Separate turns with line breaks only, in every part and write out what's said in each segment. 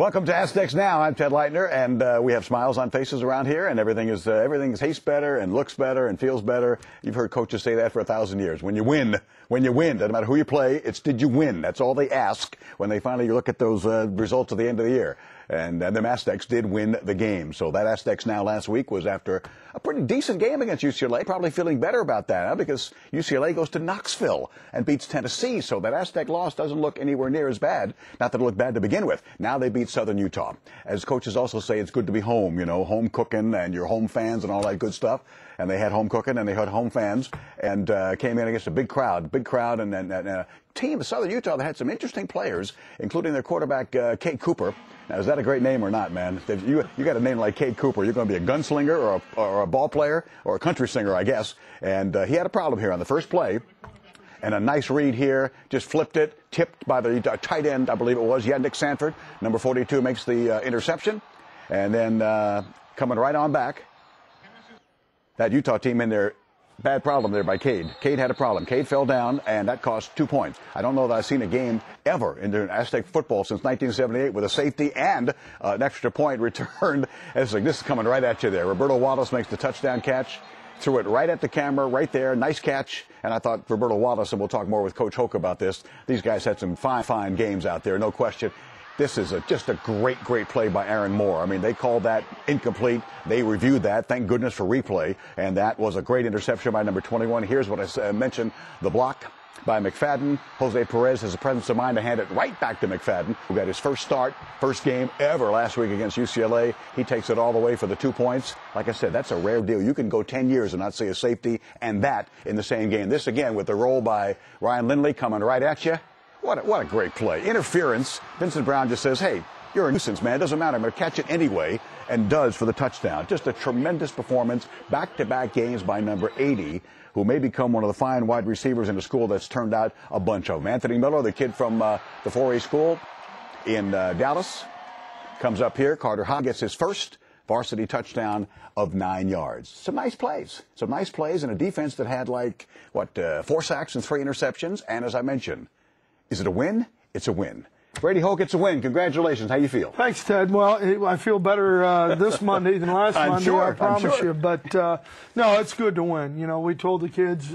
Welcome to Aztecs Now. I'm Ted Leitner, and we have smiles on faces around here, and everything tastes better and looks better and feels better. You've heard coaches say that for 1,000 years. When you win, doesn't matter who you play, it's did you win? That's all they ask when they finally look at those results at the end of the year. And the Aztecs did win the game. So that Aztecs Now last week was after a pretty decent game against UCLA. Probably feeling better about that, huh? Because UCLA goes to Knoxville and beats Tennessee. So that Aztec loss doesn't look anywhere near as bad. Not that it looked bad to begin with. Now they beat Southern Utah. As coaches also say, it's good to be home, home cooking and your home fans and all that good stuff. And they had home cooking and they had home fans and came in against a big crowd and a team of Southern Utah that had some interesting players, including their quarterback, Cade Cooper. Now, is that a great name or not, man? You got a name like Cade Cooper, you're going to be a gunslinger or a ball player or a country singer, I guess. And he had a problem here on the first play. And a nice read here, just flipped it, tipped by the tight end, I believe it was. Nick Sanford, number 42, makes the interception. And then coming right on back, that Utah team in there, bad problem there by Cade. Cade had a problem. Cade fell down, and that cost 2 points. I don't know that I've seen a game ever in Aztec football since 1978 with a safety and an extra point returned. It's like, this is coming right at you there. Roberto Wallace makes the touchdown catch. Threw it right at the camera, right there. Nice catch. And I thought Roberto Wallace, and we'll talk more with Coach Hoke about this, these guys had some fine games out there, no question. This is just a great play by Aaron Moore. I mean, they called that incomplete. They reviewed that. Thank goodness for replay. And that was a great interception by number 21. Here's what I mentioned, the block by McFadden. Jose Perez has the presence of mind to hand it right back to McFadden, who got his first game ever last week against UCLA. He takes it all the way for the 2 points. Like I said, that's a rare deal. You can go 10 years and not see a safety and that in the same game. This again with the roll by Ryan Lindley coming right at you. What a great play. Interference. Vincent Brown just says, hey, you're a nuisance, man. It doesn't matter. I'm going to catch it anyway, and does for the touchdown. Just a tremendous performance. Back-to-back games by number 80, who may become one of the fine wide receivers in a school that's turned out a bunch of them. Anthony Miller, the kid from the 4A school in Dallas, comes up here. Carter Hahn gets his first varsity touchdown of 9 yards. Some nice plays. Some nice plays in a defense that had 4 sacks and 3 interceptions. And as I mentioned, is it a win? It's a win. Brady Hoke, it's a win. Congratulations. How you feel?
Thanks, Ted. Well, I feel better this Monday than last Monday, I promise you. But, no, it's good to win. We told the kids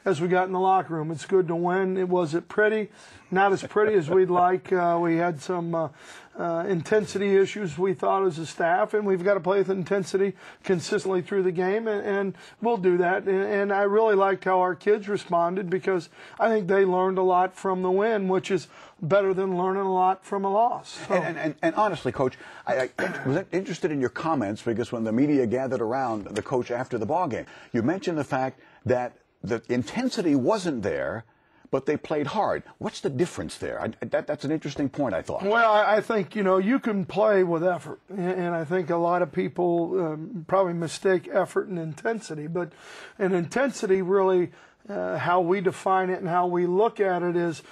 as we got in the locker room, it's good to win. Was it pretty? Not as pretty as we'd like. We had some intensity issues, we thought, as a staff, and we've got to play with intensity consistently through the game, and we'll do that. And I really liked how our kids responded, because I think they learned a lot from the win, which is better than learning a lot from a loss. So.
And honestly, Coach, I was interested in your comments, because when the media gathered around the coach after the ball game, you mentioned the fact that the intensity wasn't there, but they played hard. What's the difference there? That's an interesting point, I thought.
Well, I think, you can play with effort. And I think a lot of people probably mistake effort and intensity. But an intensity really, how we define it and how we look at it is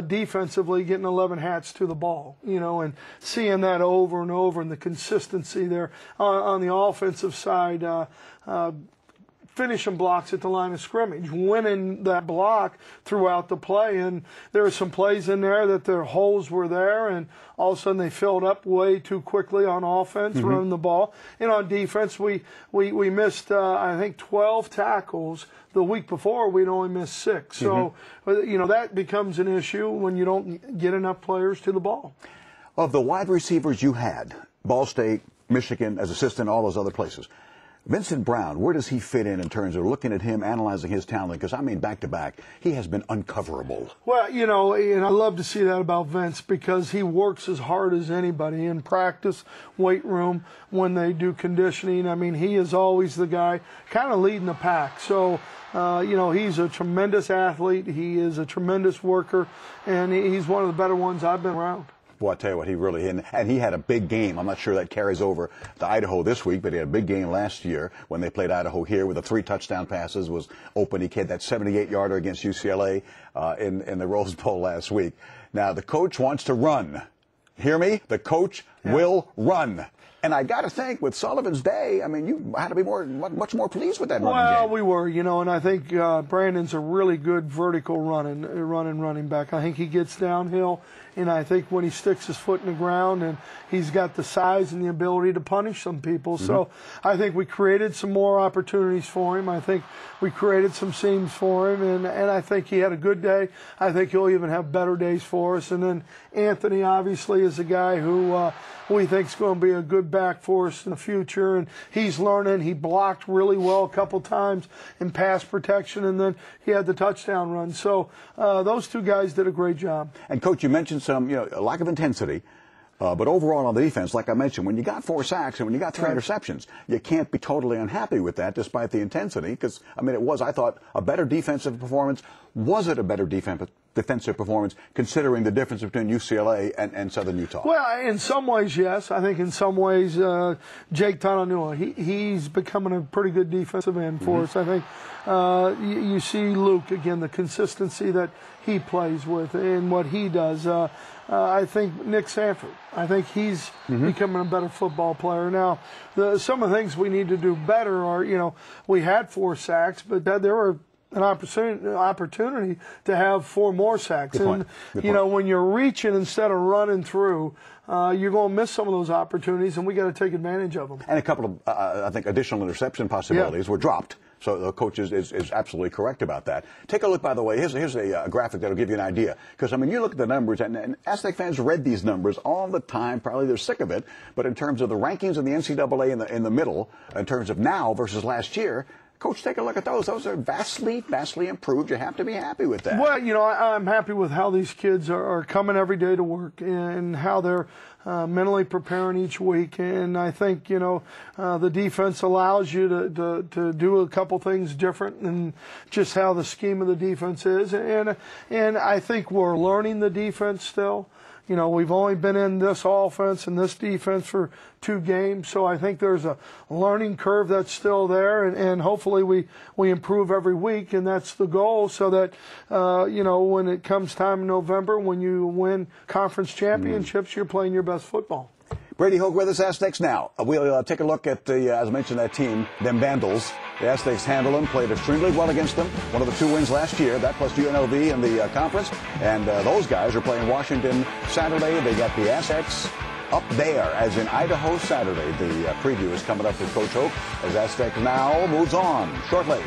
defensively getting 11 hats to the ball, and seeing that over and over, and the consistency there. On the offensive side, finishing blocks at the line of scrimmage, winning that block throughout the play. And there were some plays in there that their holes were there, and all of a sudden they filled up way too quickly on offense, running the ball. And on defense, we missed, I think, 12 tackles. The week before, we'd only missed 6. So, that becomes an issue when you don't get enough players to the ball.
Of the wide receivers you had, Ball State, Michigan, as assistant, all those other places, Vincent Brown, where does he fit in terms of looking at him, analyzing his talent? Because, back-to-back, he has been uncoverable.
Well, and I love to see that about Vince, because he works as hard as anybody in practice, weight room, when they do conditioning. He is always the guy kind of leading the pack. So, he's a tremendous athlete. He is a tremendous worker, and he's one of the better ones I've been around.
Well, I tell you what, and he had a big game. I'm not sure that carries over to Idaho this week, but he had a big game last year when they played Idaho here with the 3 touchdown passes, was open. He had that 78-yarder against UCLA in the Rose Bowl last week. Now, the coach wants to run. Hear me? The coach will run. And I got to think, with Sullivan's day, I mean, you had to be much more pleased with that running game.
Well, we were, and I think Brandon's a really good vertical running back. I think he gets downhill, and I think when he sticks his foot in the ground, and he's got the size and the ability to punish some people. So I think we created some more opportunities for him. I think we created some seams for him, and I think he had a good day. I think he'll even have better days for us. And then Anthony, obviously, is a guy who we think is going to be a good back for us in the future, and he's learning. He blocked really well a couple times in pass protection, and then he had the touchdown run. So those two guys did a great job.
And Coach, you mentioned some, a lack of intensity. But overall on the defense, like I mentioned, when you got 4 sacks and when you got 3 interceptions, you can't be totally unhappy with that despite the intensity. Because, I mean, it was, I thought, a better defensive performance. Was it a better defensive performance considering the difference between UCLA and Southern Utah?
Well, in some ways, yes. I think in some ways, Jake Tonanua, he's becoming a pretty good defensive end for us. I think you see Luke, again, the consistency that he plays with and what he does. I think Nick Sanford, I think he's becoming a better football player. Now, some of the things we need to do better are, we had 4 sacks, but there were an opportunity to have 4 more sacks.
Good point.
When you're reaching instead of running through, you're going to miss some of those opportunities, and we got to take advantage of them.
And a couple of, I think, additional interception possibilities were dropped. So the coach is absolutely correct about that. Take a look, by the way. Here's a graphic that'll give you an idea. Because, I mean, you look at the numbers, and Aztec fans read these numbers all the time. Probably they're sick of it. But in terms of the rankings in the NCAA in the middle, in terms of now versus last year, Coach, take a look at those. Those are vastly, vastly improved. You have to be happy with that.
Well, I'm happy with how these kids are coming every day to work and how they're mentally preparing each week. And I think, the defense allows you to do a couple things different and just how the scheme of the defense is. And I think we're learning the defense still. We've only been in this offense and this defense for 2 games, so I think there's a learning curve that's still there, and hopefully we improve every week, and that's the goal, so that, when it comes time in November, when you win conference championships, you're playing your best football.
Brady Hoke with us, Aztecs Now. We'll take a look at as I mentioned, that team, them Vandals. The Aztecs handled them, played extremely well against them. One of the 2 wins last year, that plus UNLV in the conference. And those guys are playing Washington Saturday. They got the Aztecs up there, as in Idaho Saturday. The preview is coming up with Coach Hoke as Aztecs Now moves on shortly.